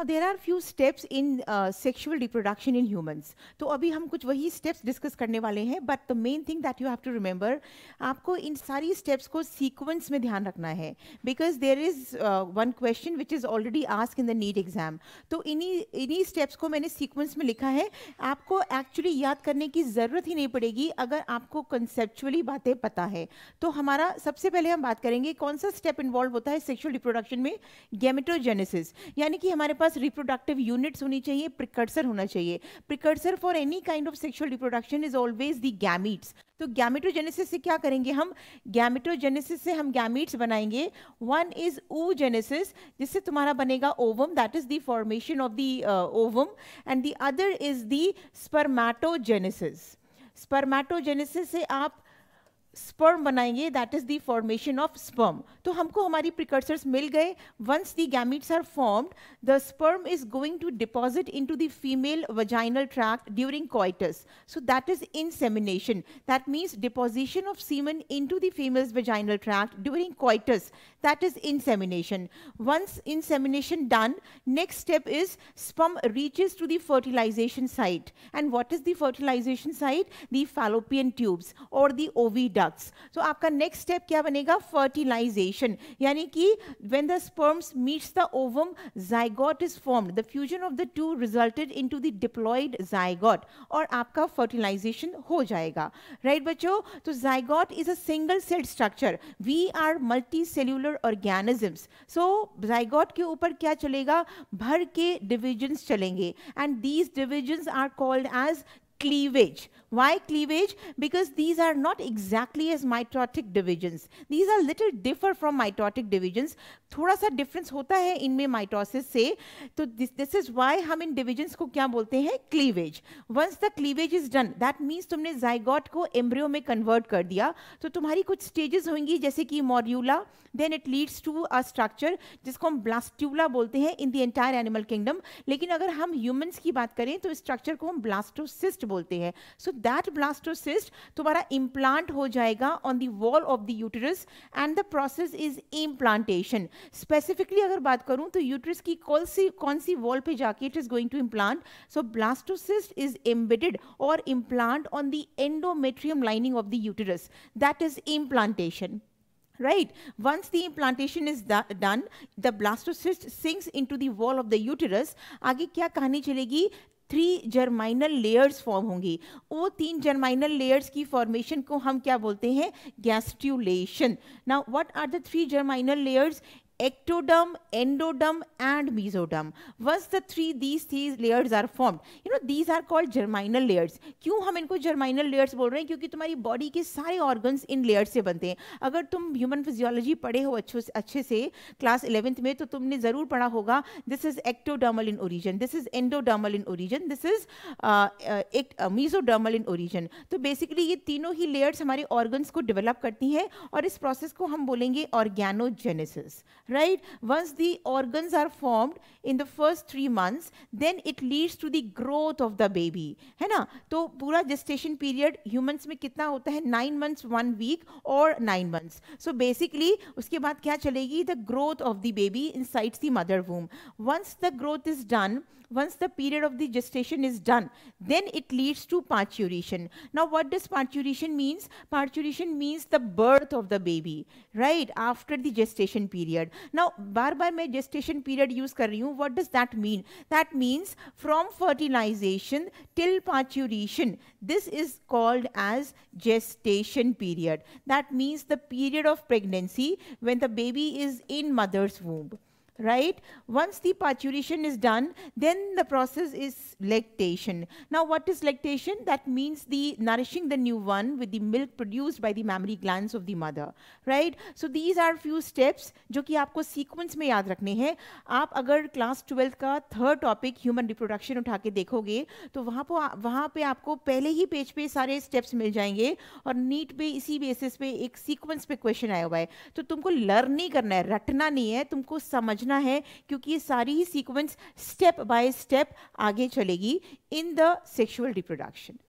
Now there are few steps in sexual reproduction in humans. तो अभी हम कुछ वही steps discuss करने वाले हैं, but the main thing that you have to remember, आपको इन सारी steps को sequence में ध्यान रखना है, because there is one question which is already asked in the NEET exam. तो इन्हीं steps को मैंने sequence में लिखा है. आपको actually याद करने की ज़रूरत ही नहीं पड़ेगी अगर आपको conceptually बातें पता है. तो हमारा सबसे पहले हम बात करेंगे कौन सा step involved होता है sexual reproduction में, gametogenesis. यानी कि हमारे पास रिप्रोडक्टिव यूनिट्स होनी चाहिए, प्रिकर्सर होना चाहिए. Precursor for any kind of sexual reproduction is always the gametes. तो गैमेटोजेनेसिस से क्या करेंगे हम? गैमेटोजेनेसिस से हम गैमीट्स बनाएंगे. वन इज oogenesis, जिससे तुम्हारा बनेगा ovum, that is the formation of the ovum, and the other is the spermatogenesis. Spermatogenesis से आप स्पर्म बनाएंगे, that is the formation of sperm. तो हमको हमारी प्रिकर्सर्स मिल गए. Once the gametes are formed, the sperm is going to deposit into the female vaginal tract during coitus. So that is insemination. That means deposition of semen into the female's vaginal tract during coitus. That is insemination. Once insemination done, next step is sperm reaches to the fertilization site. And what is the fertilization site? The fallopian tubes or the oviduct. So आपका next step क्या बनेगा? Fertilization. यानी कि when the sperms meets the ovum, zygote is formed. The fusion of the two resulted into the diploid zygote. और आपका fertilization हो जाएगा. Right बच्चों? तो zygote is a single celled structure. We are multicellular organisms. So zygote के ऊपर क्या चलेगा? भर के divisions चलेंगे. And these divisions are called as cleavage. Why cleavage? Because these are not exactly as mitotic divisions. These are little differ from mitotic divisions. थोड़ा सा difference होता है इनमें mitosis से. तो this is why हम इन divisions को क्या बोलते हैं? Cleavage. Once the cleavage is done, that means तुमने zygote को embryo में convert कर दिया. तो तुम्हारी कुछ stages होंगी जैसे कि morula, then it leads to a structure जिसको हम blastula बोलते हैं in the entire animal kingdom. लेकिन अगर हम humans की बात करें तो इस structure को हम blastocyst बोलते हैं. So that blastocyst तुम्हारा implant हो जाएगा on the wall of the uterus and the process is implantation. Specifically अगर बात करूं तो uterus की कौन सी wall पे जाके it is going to implant. So blastocyst is embedded or implant on the endometrium lining of the uterus. That is implantation. Right. Once the implantation is done, the blastocyst sinks into the wall of the uterus. आगे क्या कहानी चलेगी? 3 germinal layers form होंगी. वो 3 germinal layers की formation को हम क्या बोलते हैं? Gastrulation. Now what are the 3 germinal layers? ectoderm, endoderm and mesoderm. Once these layers are formed, these are called germinal layers. क्यों हम इनको germinal layers बोल रहे हैं? क्योंकि तुम्हारी बॉडी के सारे organs इन layers से बनते हैं. अगर तुम ह्यूमन फिजियोलॉजी पढ़े हो अच्छे से क्लास 11th में, तो तुमने ज़रूर पढ़ा होगा this is ectodermal in origin, this is endodermal in origin, this is mesodermal in origin. तो बेसिकली ये तीनों ही layers हमारे organs को develop करती हैं और इस process को हम बोलेंगे organogenesis. Right? Once the organs are formed in the first 3 months, then it leads to the growth of the baby. है ना? तो पूरा gestation period humans में कितना होता है? 9 months 1 week or 9 months. So basically उसके बाद क्या चलेगी? The growth of the baby inside the mother womb. Once the growth is done, once the period of the gestation is done, then it leads to parturition. Now what does parturition means? Parturition means the birth of the baby, right, after the gestation period. Now बार बार मैं gestation period use कर रही हूँ. What does that mean? That means from fertilization till parturition. This is called as gestation period. That means the period of pregnancy when the baby is in mother's womb. Right? Once the parturition is done, then the process is lactation. Now what is lactation? That means the nourishing the new one with the milk produced by the mammary glands of the mother. Right? So these are few steps जो कि आपको sequence में याद रखने हैं. आप अगर class 12th का थर्ड टॉपिक ह्यूमन रिप्रोडक्शन उठा के देखोगे तो वहाँ पे आपको पहले ही पेज पे सारे स्टेप्स मिल जाएंगे और नीट पे इसी बेसिस पे एक सीक्वेंस पे क्वेश्चन आया हुआ है. तो तुमको लर्न नहीं करना है, रटना नहीं है, तुमको समझना है, क्योंकि ये सारी ही सीक्वेंस स्टेप बाय स्टेप आगे चलेगी इन द सेक्सुअल रिप्रोडक्शन.